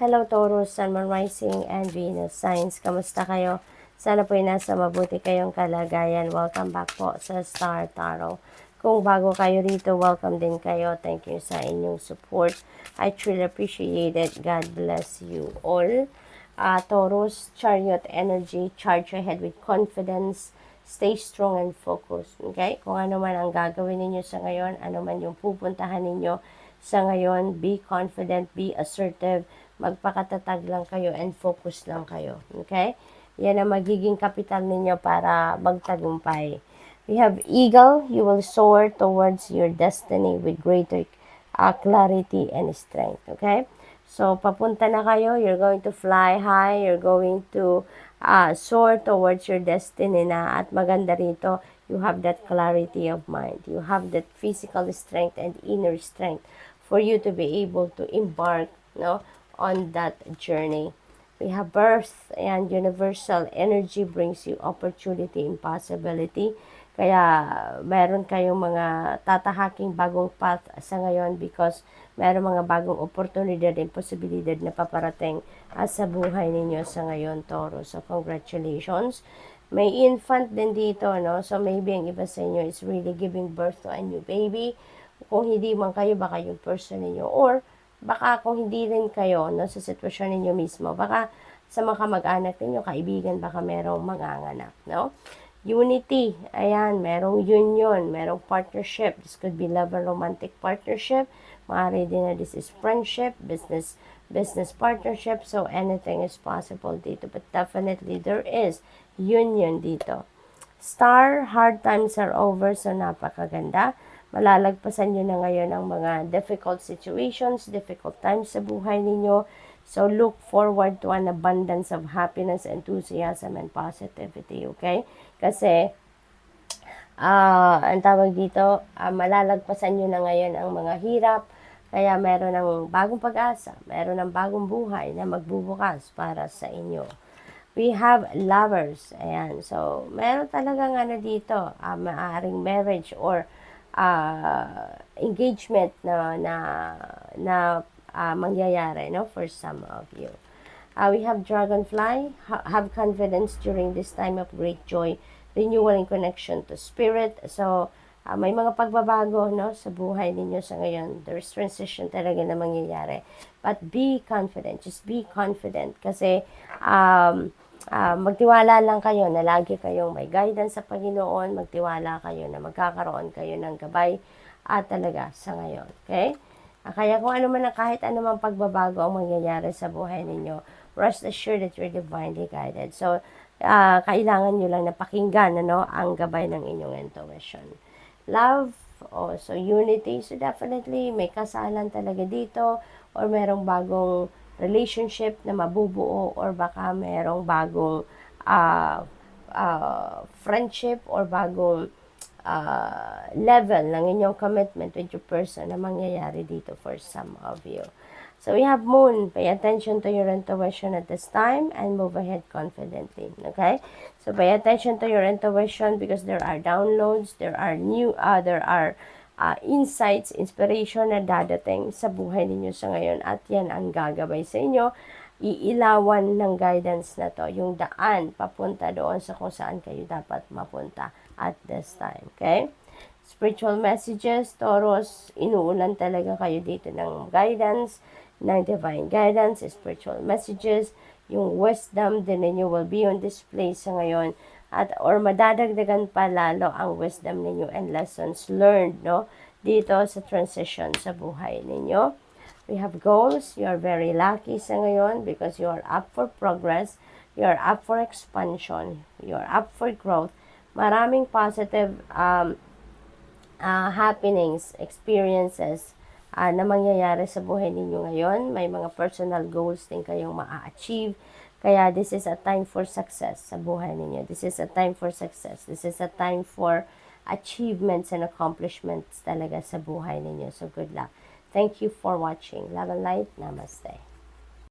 Hello Taurus, Sun, Moon, Rising, and Venus Signs. Kamusta kayo? Sana po ay nasa mabuti kayong kalagayan. Welcome back po sa Star Tarot. Kung bago kayo rito, welcome din kayo. Thank you sa inyong support. I truly appreciate it. God bless you all. Taurus, Chariot energy, charge ahead with confidence. Stay strong and focused. Okay? Kung ano man ang gagawin ninyo sa ngayon, ano man yung pupuntahan ninyo sa ngayon, be confident, be assertive, magpakatatag lang kayo and focus lang kayo. Okay? Yan ang magiging kapital ninyo para magtagumpay. We have eagle, you will soar towards your destiny with greater clarity and strength. Okay? So, papunta na kayo, you're going to fly high, you're going to soar towards your destiny na, at maganda rito, you have that clarity of mind. You have that physical strength and inner strength for you to be able to embark, no, on that journey. We have birth, and universal energy brings you opportunity and possibility. Kaya meron kayong mga tatahaking bagong path sa ngayon because meron mga bagong oportunidad and posibilidad na paparating sa buhay ninyo sa ngayon, Taurus. So congratulations. May infant din dito, no? So maybe ang iba sa inyo is really giving birth to a new baby. Kung hindi man kayo, baka yung person ninyo. Or baka kung hindi rin kayo, no, sa sitwasyon ninyo mismo, baka sa mga kamag-anak ninyo, kaibigan, baka merong manganganak, no? Unity, ayan, merong union, merong partnership. This could be love and romantic partnership. Maaari din na this is friendship, business partnership. So anything is possible dito. But definitely there is union dito. Star, hard times are over. So napakaganda. Malalagpasan nyo na ngayon ang mga difficult situations, difficult times sa buhay ninyo. So look forward to an abundance of happiness, enthusiasm, and positivity, okay? Kasi, ang tawag dito, malalagpasan nyo na ngayon ang mga hirap, kaya meron ng bagong pag-asa, meron ng bagong buhay na magbubukas para sa inyo. We have lovers, ayan, so meron talagang ano dito, maaaring marriage or engagement na mangyayari, no, for some of you. We have dragonfly, have confidence during this time of great joy, renewal and connection to spirit. So, may mga pagbabago, no, sa buhay ninyo sa ngayon. There's transition talaga na mangyayari. But be confident, just be confident. Kasi, magtiwala lang kayo na lagi kayong may guidance sa Panginoon. Magtiwala kayo na magkakaroon kayo ng gabay talaga sa ngayon. Okay? Kaya kung ano man, kahit ano man pagbabago ang mangyayari sa buhay ninyo, rest assured that you're divinely guided. So, kailangan nyo lang napakinggan, ano, ang gabay ng inyong intuition. Love, so unity. So, definitely, may kasalan talaga dito, or merong bagong relationship na mabubuo, or baka merong bagong friendship, or bagong level ng inyong commitment with your person na mangyayari dito for some of you. So we have moon. Pay attention to your intuition at this time and move ahead confidently. Okay? So pay attention to your intuition because there are downloads, there are insights, inspiration na dadating sa buhay ninyo sa ngayon, at yan ang gagabay sa inyo. Iilawan ng guidance na to, yung daan papunta doon sa kung saan kayo dapat mapunta at this time. Okay? Spiritual messages, Taurus, inuulan talaga kayo dito ng guidance, ng divine guidance, spiritual messages. Yung wisdom din ninyo will be on display sa ngayon, or madadagdagan pa lalo ang wisdom ninyo and lessons learned, no, dito sa transition sa buhay ninyo. We have goals. You are very lucky sa ngayon because you are up for progress, you are up for expansion, you are up for growth. Maraming positive happenings, experiences na mangyayari sa buhay ninyo ngayon. May mga personal goals din kayong ma-achieve. Kaya this is a time for success sa buhay ninyo. This is a time for success. This is a time for achievements and accomplishments talaga sa buhay ninyo. So good luck. Thank you for watching. Love and light. Namaste.